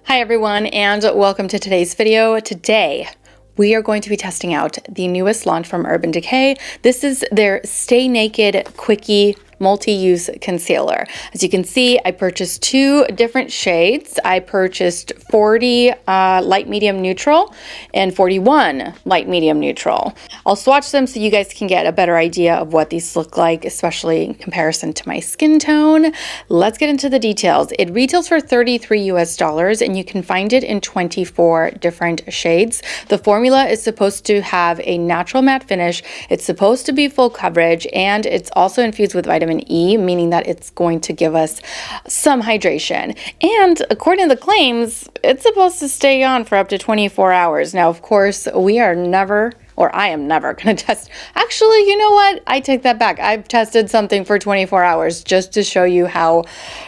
Hi everyone, and welcome to today's video. Today, we are going to be testing out the newest launch from Urban Decay. This is their Stay Naked Quickie multi-use concealer. As you can see, I purchased two different shades. I purchased 40 light medium neutral and 41 light medium neutral. I'll swatch them so you guys can get a better idea of what these look like, especially in comparison to my skin tone. Let's get into the details. It retails for $33 US and you can find it in 24 different shades. The formula is supposed to have a natural matte finish. It's supposed to be full coverage, and it's also infused with vitamin E, meaning that it's going to give us some hydration. And according to the claims, it's supposed to stay on for up to 24 hours. Now, of course, we are never, or I am never going to test. Actually, you know what? I take that back. I've tested something for 24 hours just to show you how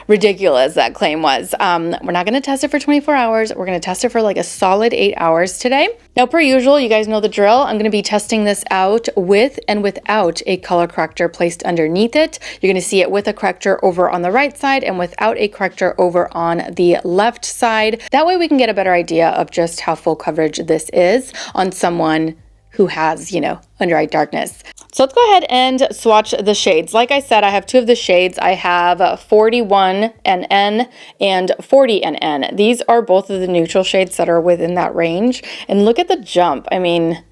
ridiculous that claim was. We're not going to test it for 24 hours. We're going to test it for like a solid 8 hours today. Now, per usual, you guys know the drill. I'm going to be testing this out with and without a color corrector placed underneath it. You're going to see it with a corrector over on the right side and without a corrector over on the left side. That way we can get a better idea of just how full coverage this is on someone who has, under eye darkness. So let's go ahead and swatch the shades. Like I said, I have two of the shades. I have 41 NN and 40 NN. These are both of the neutral shades that are within that range. And look at the jump. I mean,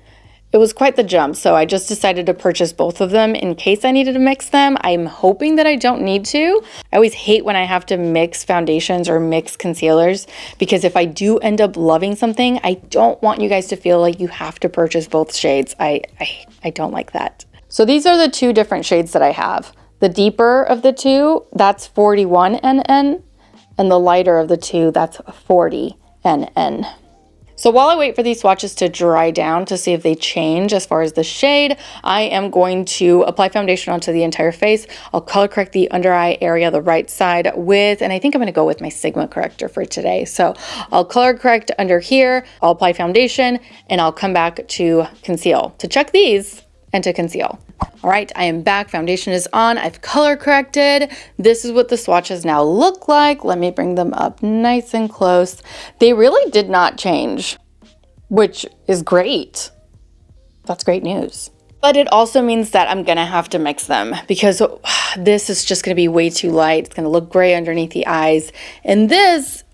it was quite the jump. So I just decided to purchase both of them in case I needed to mix them. I'm hoping that I don't need to. I always hate when I have to mix foundations or mix concealers, because if I do end up loving something, I don't want you guys to feel like you have to purchase both shades. I don't like that. So these are the two different shades that I have. The deeper of the two, that's 41 NN, and the lighter of the two, that's 40 NN. So while I wait for these swatches to dry down to see if they change as far as the shade, I am going to apply foundation onto the entire face. I'll color correct the under eye area, the right side with, and I think I'm going to go with my Sigma corrector for today. So I'll color correct under here, I'll apply foundation, and I'll come back to conceal to check these and to conceal. All right, I am back. Foundation is on. I've color corrected. This is what the swatches now look like. Let me bring them up nice and close. They really did not change, which is great. That's great news. But it also means that I'm gonna have to mix them because this is just gonna be way too light. It's gonna look gray underneath the eyes. And this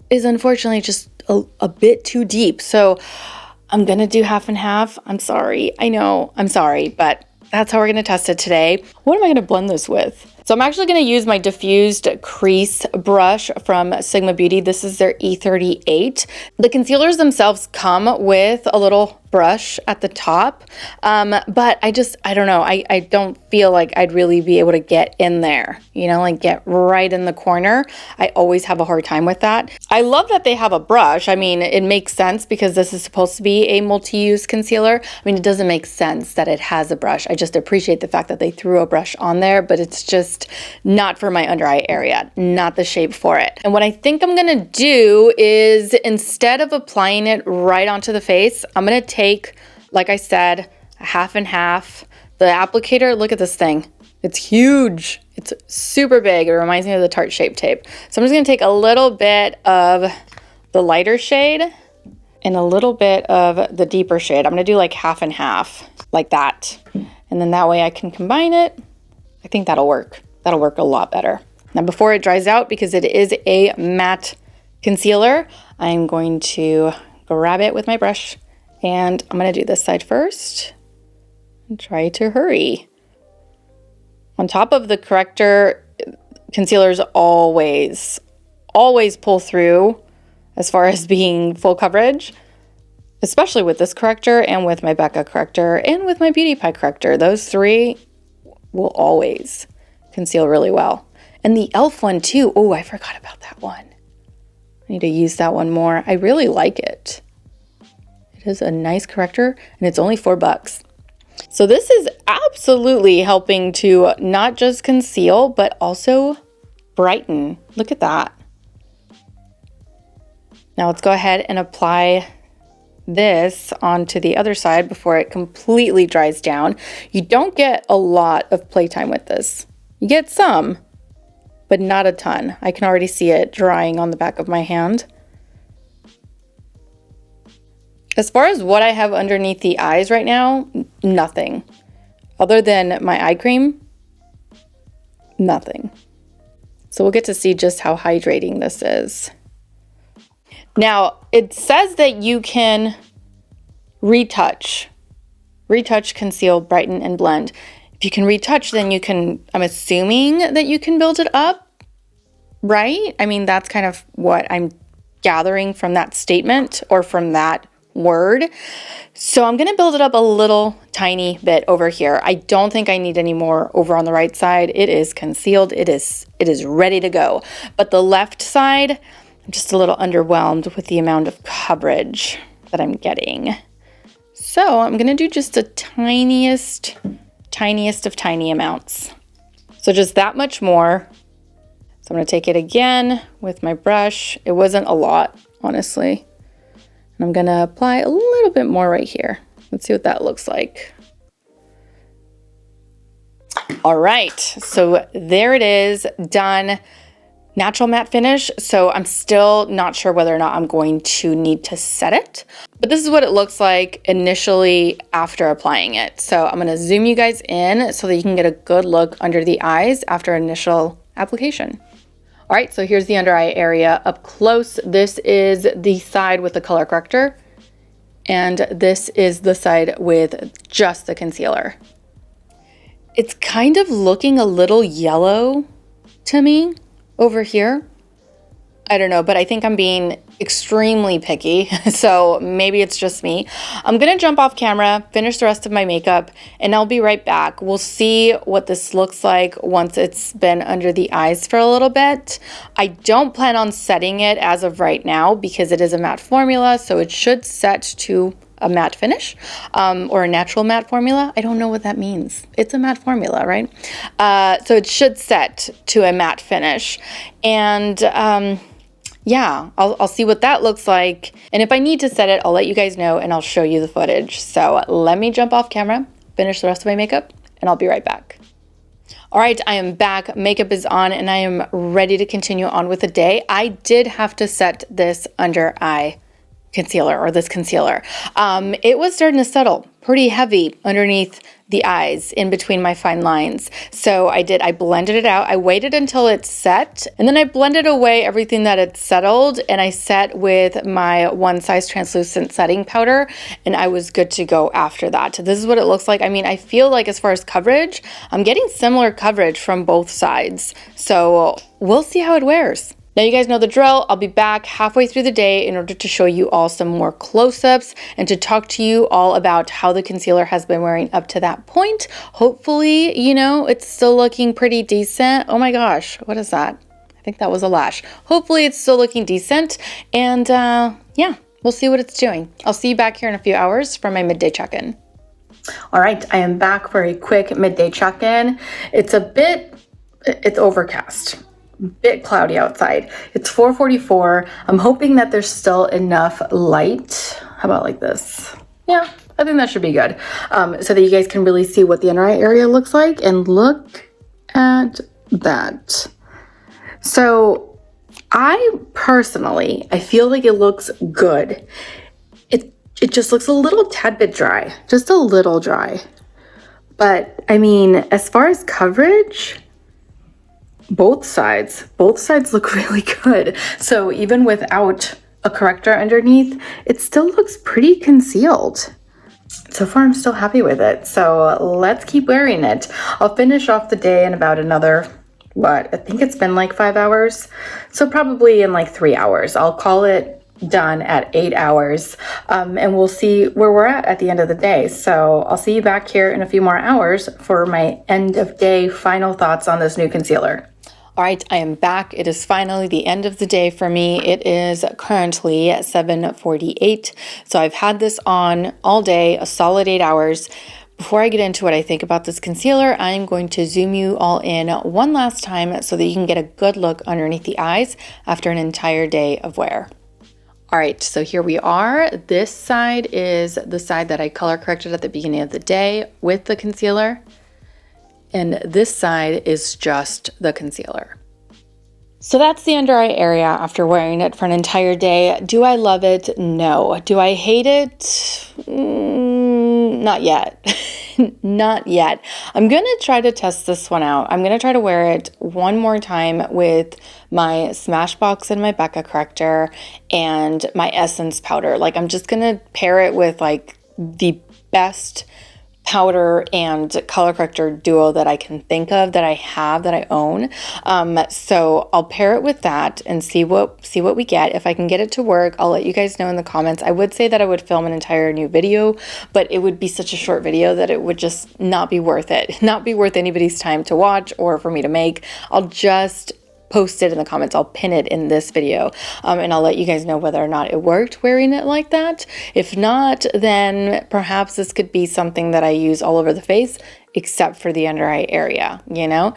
is unfortunately just a bit too deep. So I'm gonna do half and half. I'm sorry. I know, I'm sorry, but that's how we're gonna test it today. What am I gonna blend this with? So I'm actually gonna use my diffused crease brush from Sigma Beauty. This is their E38. The concealers themselves come with a little brush at the top, but I don't know. I don't feel like I'd really be able to get in there, like get right in the corner. I always have a hard time with that. I love that they have a brush. I mean, it makes sense because this is supposed to be a multi-use concealer. I mean, it doesn't make sense that it has a brush. I just appreciate the fact that they threw a brush on there, but it's just not for my under eye area, not the shape for it. And what I think I'm gonna do is, instead of applying it right onto the face, I'm gonna take, like I said, a half and half. The applicator, look at this thing. It's huge. It's super big. It reminds me of the Tarte Shape Tape. So I'm just gonna take a little bit of the lighter shade and a little bit of the deeper shade. I'm gonna do like half and half, like that. And then that way I can combine it. I think that'll work. That'll work a lot better. Now before it dries out, because it is a matte concealer, I'm going to grab it with my brush, and I'm going to do this side first and try to hurry. On top of the corrector, concealers always pull through as far as being full coverage, especially with this corrector and with my Becca corrector and with my Beauty Pie corrector. Those three will always conceal really well. And the e.l.f. one too. Oh, I forgot about that one. I need to use that one more. I really like it. It is a nice corrector and it's only $4. So this is absolutely helping to not just conceal, but also brighten. Look at that. Now let's go ahead and apply this onto the other side before it completely dries down. You don't get a lot of playtime with this. You get some, but not a ton. I can already see it drying on the back of my hand. As far as what I have underneath the eyes right now, nothing. Other than my eye cream, nothing. So we'll get to see just how hydrating this is. Now, it says that you can retouch, conceal, brighten, and blend. If you can retouch, then you can, I'm assuming that you can build it up, right? I mean, that's kind of what I'm gathering from that statement or from that word. So I'm going to build it up a little tiny bit over here. I don't think I need any more over on the right side. It is concealed. It is ready to go. But the left side, I'm just a little underwhelmed with the amount of coverage that I'm getting. So I'm going to do just the tiniest of tiny amounts. So just that much more. So I'm going to take it again with my brush. It wasn't a lot, honestly. And I'm going to apply a little bit more right here. Let's see what that looks like. All right, so there it is, done. Natural matte finish. So I'm still not sure whether or not I'm going to need to set it, but this is what it looks like initially after applying it. So I'm going to zoom you guys in so that you can get a good look under the eyes after initial application. All right, so here's the under eye area up close. This is the side with the color corrector, and this is the side with just the concealer. It's kind of looking a little yellow to me over here. I don't know, but I think I'm being extremely picky, so maybe it's just me. I'm gonna jump off camera, finish the rest of my makeup, and I'll be right back. We'll see what this looks like once it's been under the eyes for a little bit. I don't plan on setting it as of right now because it is a matte formula, so it should set to a matte finish or a natural matte formula. I don't know what that means. It's a matte formula, right? So it should set to a matte finish. And yeah, I'll see what that looks like. And if I need to set it, I'll let you guys know and I'll show you the footage. So let me jump off camera, finish the rest of my makeup, and I'll be right back. All right, I am back. Makeup is on and I am ready to continue on with the day. I did have to set this under eye concealer or this concealer. It was starting to settle pretty heavy underneath the eyes in between my fine lines. So I blended it out. I waited until it set and then I blended away everything that had settled and I set with my One Size translucent setting powder and I was good to go after that. This is what it looks like. I mean, I feel like as far as coverage, I'm getting similar coverage from both sides. So we'll see how it wears. Now you guys know the drill. I'll be back halfway through the day in order to show you all some more close-ups and to talk to you all about how the concealer has been wearing up to that point. Hopefully, you know, it's still looking pretty decent. Oh my gosh, what is that? I think that was a lash. Hopefully it's still looking decent. And yeah, we'll see what it's doing. I'll see you back here in a few hours for my midday check-in. All right, I am back for a quick midday check-in. It's overcast. Bit cloudy outside. It's 4:44. I'm hoping that there's still enough light. How about like this? Yeah, I think that should be good. So that you guys can really see what the under eye area looks like. And look at that. So I feel like it looks good. It just looks a little tad bit dry, just a little dry. But I mean, as far as coverage, both sides look really good. So even without a corrector underneath, it still looks pretty concealed. So far, I'm still happy with it. So let's keep wearing it. I'll finish off the day in about another, I think it's been like 5 hours. So probably in like 3 hours. I'll call it done at 8 hours and we'll see where we're at the end of the day. So I'll see you back here in a few more hours for my end of day final thoughts on this new concealer. All right, I am back. It is finally the end of the day for me. It is currently 7:48. So I've had this on all day, a solid 8 hours. Before I get into what I think about this concealer, I'm going to zoom you all in one last time so that you can get a good look underneath the eyes after an entire day of wear. All right, so here we are. This side is the side that I color corrected at the beginning of the day with the concealer. And this side is just the concealer. So that's the under eye area after wearing it for an entire day. Do I love it? No. Do I hate it? Not yet. Not yet. I'm going to try to test this one out. I'm going to try to wear it one more time with my Smashbox and my Becca corrector and my Essence powder. Like, I'm just going to pair it with like the best powder and color corrector duo that I can think of, that I have, that I own. So I'll pair it with that and see what we get. If I can get it to work, I'll let you guys know in the comments. I would say that I would film an entire new video, but it would be such a short video that it would just not be worth it. Not be worth anybody's time to watch or for me to make. I'll just post it in the comments. I'll pin it in this video, and I'll let you guys know whether or not it worked wearing it like that. If not, then perhaps this could be something that I use all over the face except for the under eye area, you know,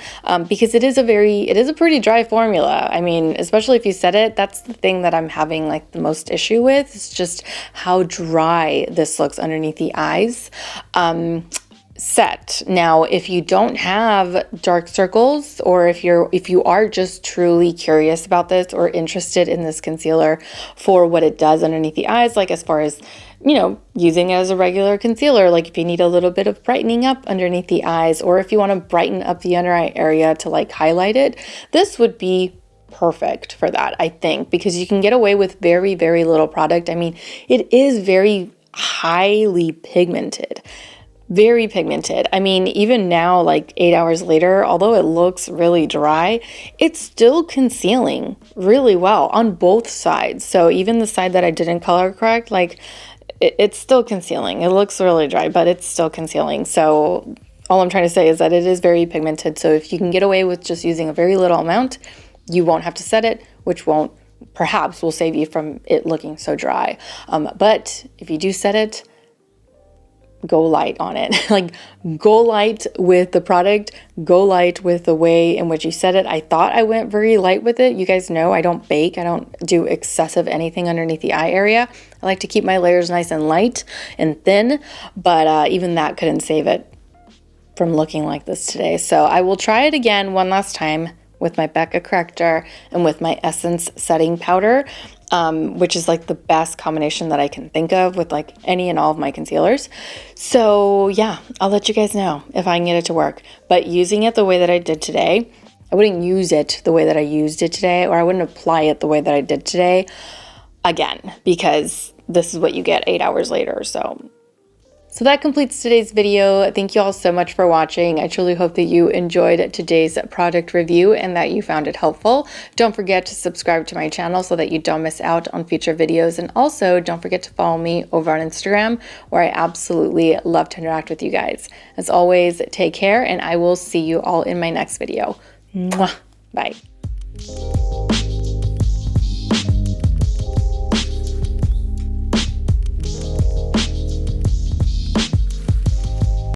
because it is a pretty dry formula. I mean, especially if you set it, that's the thing that I'm having like the most issue with. It's just how dry this looks underneath the eyes. Set. Now, if you don't have dark circles, or if you are just truly curious about this or interested in this concealer for what it does underneath the eyes, like as far as, you know, using it as a regular concealer, like if you need a little bit of brightening up underneath the eyes, or if you want to brighten up the under eye area to like highlight it, this would be perfect for that, I think, because you can get away with very, very little product. I mean, it is very highly pigmented. Very pigmented. I mean, even now, like 8 hours later, although it looks really dry, it's still concealing really well on both sides. So even the side that I didn't color correct, like it's still concealing. It looks really dry, but it's still concealing. So all I'm trying to say is that it is very pigmented. So if you can get away with just using a very little amount, you won't have to set it, which perhaps will save you from it looking so dry. But if you do set it, go light on it. Like, go light with the product, go light with the way in which you set it. I thought I went very light with it. You guys know I don't bake. I don't do excessive anything underneath the eye area. I like to keep my layers nice and light and thin, but even that couldn't save it from looking like this today. So I will try it again one last time with my Becca corrector and with my Essence setting powder, which is like the best combination that I can think of with like any and all of my concealers. So yeah, I'll let you guys know if I can get it to work. But using it the way that I did today, I wouldn't use it the way that I used it today, or I wouldn't apply it the way that I did today again, because this is what you get 8 hours later. So that completes today's video. Thank you all so much for watching. I truly hope that you enjoyed today's product review and that you found it helpful. Don't forget to subscribe to my channel so that you don't miss out on future videos. And also don't forget to follow me over on Instagram, where I absolutely love to interact with you guys. As always, take care, and I will see you all in my next video. Mwah. Bye.